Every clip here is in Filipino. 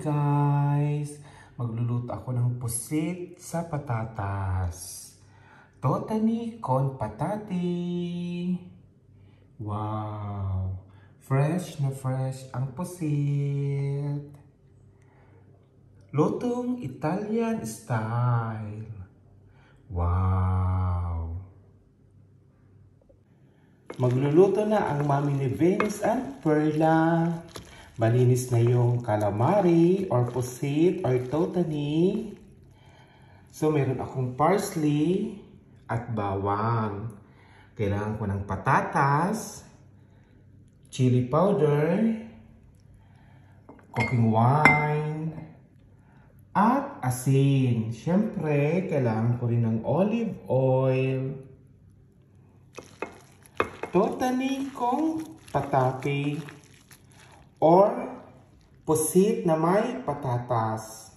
guys! Magluluto ako ng pusit sa patatas. Totally con patati. Wow! Fresh na fresh ang pusit. Lutong Italian style. Wow! Magluluto na ang mami ni Venus and Perla. Malinis na yung calamari or pusit or totani. So, meron akong parsley at bawang. Kailangan ko ng patatas, chili powder, cooking wine, at asin. Siyempre, kailangan ko rin ng olive oil. Totani kong patati. Or pusit na may patatas.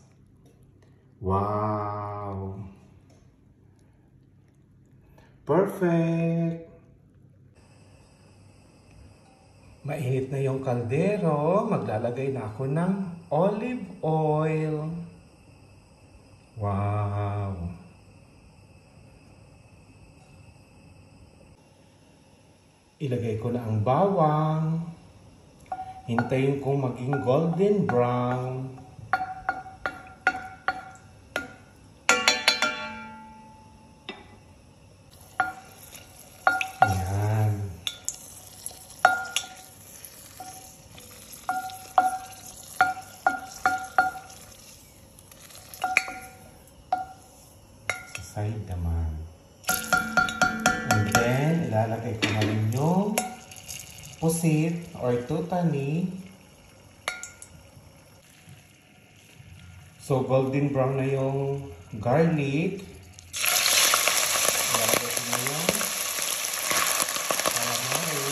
Wow! Perfect! Mainit na yung kaldero. Maglalagay na ako ng olive oil. Wow! Ilagay ko na ang bawang. Hintayin kong maging golden brown. Ayan. Sa side naman. And then, ilalagay ko na rin yung pusit or totani. So, golden brown na yung garlic. Ilalagay ko na yung calamari.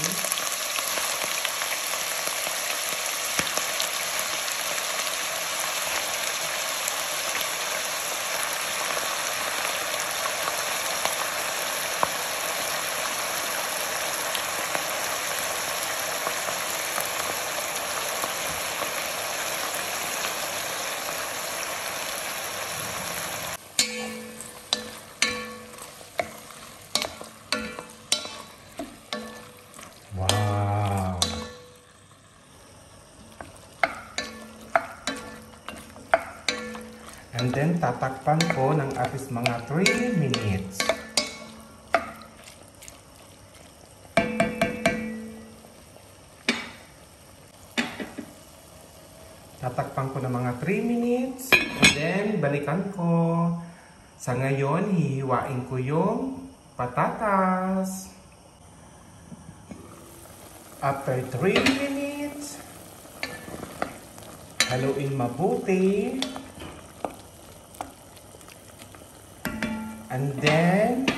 Wow! And then, tatakpan ko ng at least mga 3 minutes. Tatakpan ko ng mga 3 minutes. And then, balikan ko. Sa ngayon, hihiwain ko yung patatas. After 3 minutes, haluin mabuti. And then,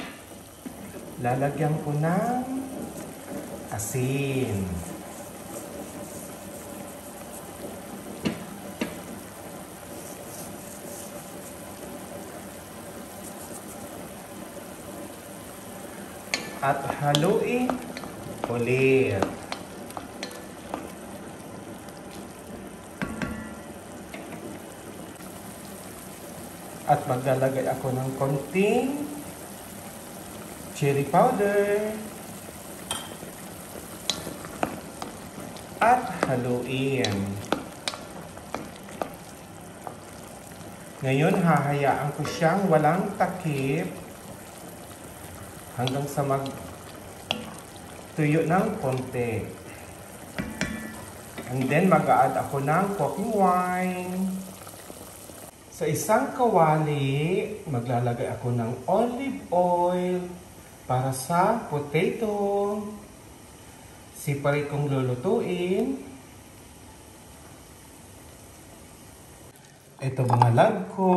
lalagyan ko ng asin. At haluin ulit. At maglalagay ako ng konting chili powder. At haluin. Ngayon, hahayaan ko siyang walang takip hanggang sa magtuyo ng konti. And then, mag-a-add ako ng cooking wine. Sa isang kawali, maglalagay ako ng olive oil para sa potato. Separate kong lulutuin. Ito mga love ko.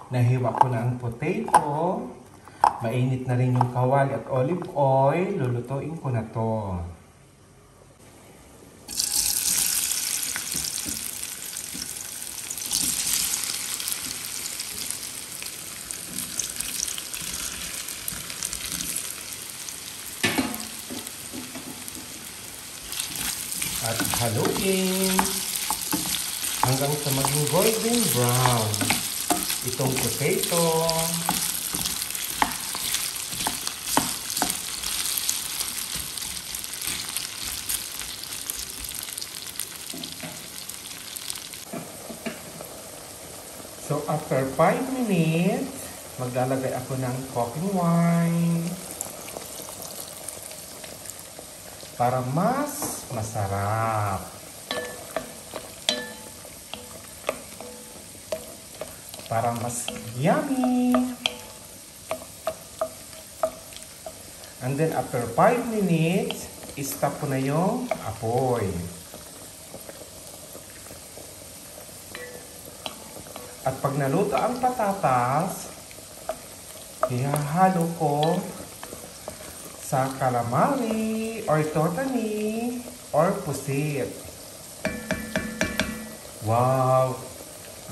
Nahiwa ko na ang potato. Mainit na rin yung kawali at olive oil. Lulutuin ko na to. at haluin hanggang sa maging golden brown itong potato. So after 5 minutes, maglalagay ako ng cooking wine para mas masarap. Para mas yummy. And then after 5 minutes, i-stop ko na yung apoy. At pag naluto ang patatas, ihahalo ko sa calamari or totani or pusit. Wow!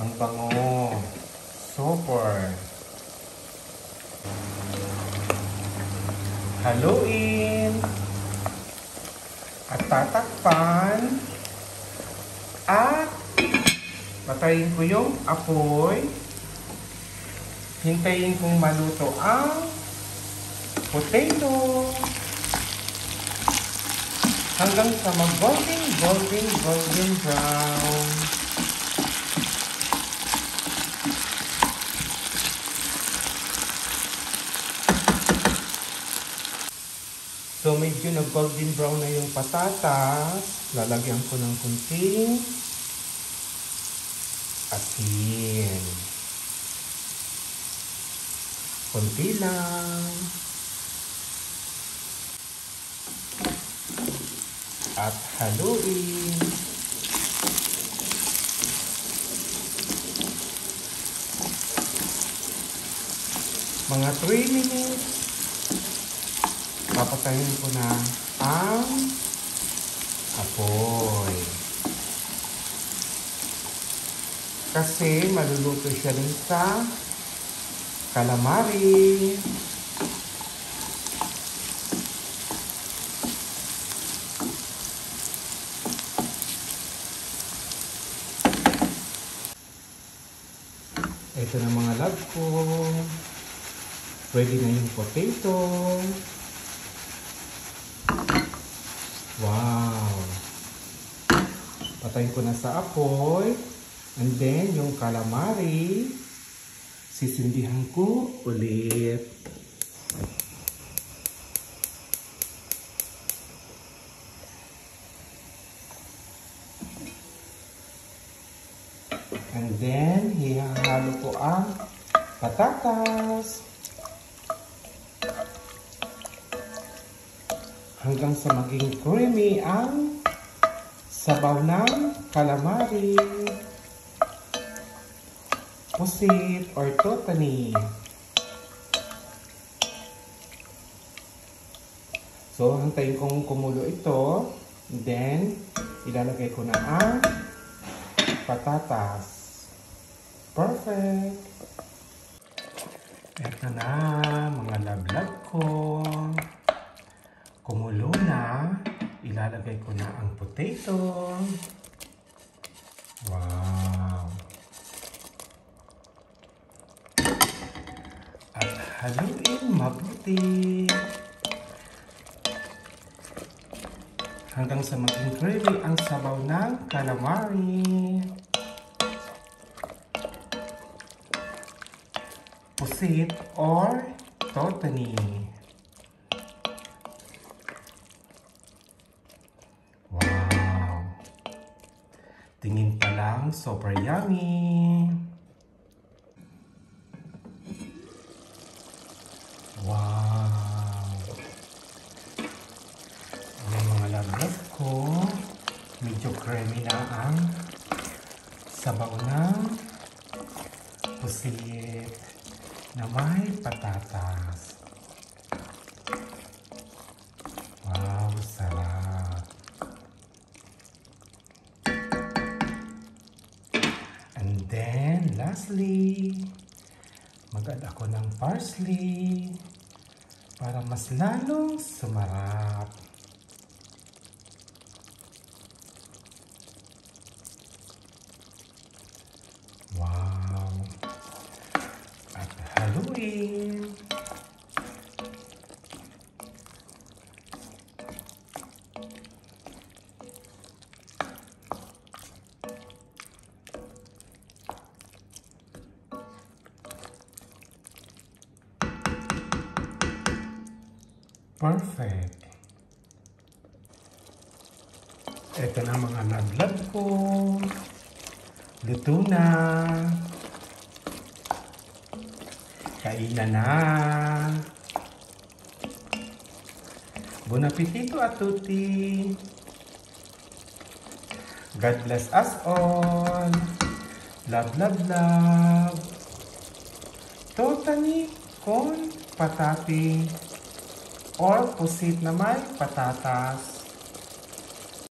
Ang bango! Super! Haluin! At tatakpan. At patayin ko yung apoy. Hintayin kong maluto ang potato. Hanggang sa mag-golden brown. So medyo nag-golden brown na yung patatas. Lalagyan ko ng kunting asin. Kunti lang. At haluin. Mga 3 minutes. Papatayin ko na ang apoy. Kasi maluluto siya dun sa calamari. Ito na mga love ko. Ready na yung potato. Wow! Patayin ko na sa apoy. And then, yung calamari, sisindihan ko ulit. And then, hihalo ko ang patatas. Hanggang sa maging creamy ang sabaw ng calamari, pusit, or totani. So, hantayin kong kumulo ito. Then, ilalagay ko na ang patatas. Perfect! Ito na, mga love ko. Kumulo na, ilalagay ko na ang potato. Wow! At haluin mabuti. Hanggang sa maging creamy ang sabaw ng calamari. Pusit or totani. Tingin pa lang, super yummy! Wow! Ayan mga love ko, medyo creamy na ang sabaw ng pusit na may patatas. Wow, sarap! And then, lastly, mag-add ako ng parsley para mas lalong sumarap. haluin. Perfect. Ito na mga naglag ko. Luto na. Kainan na. Buon appetito a tutti. God bless us all. Love, love, love. Totally con patate or pusit na may patatas.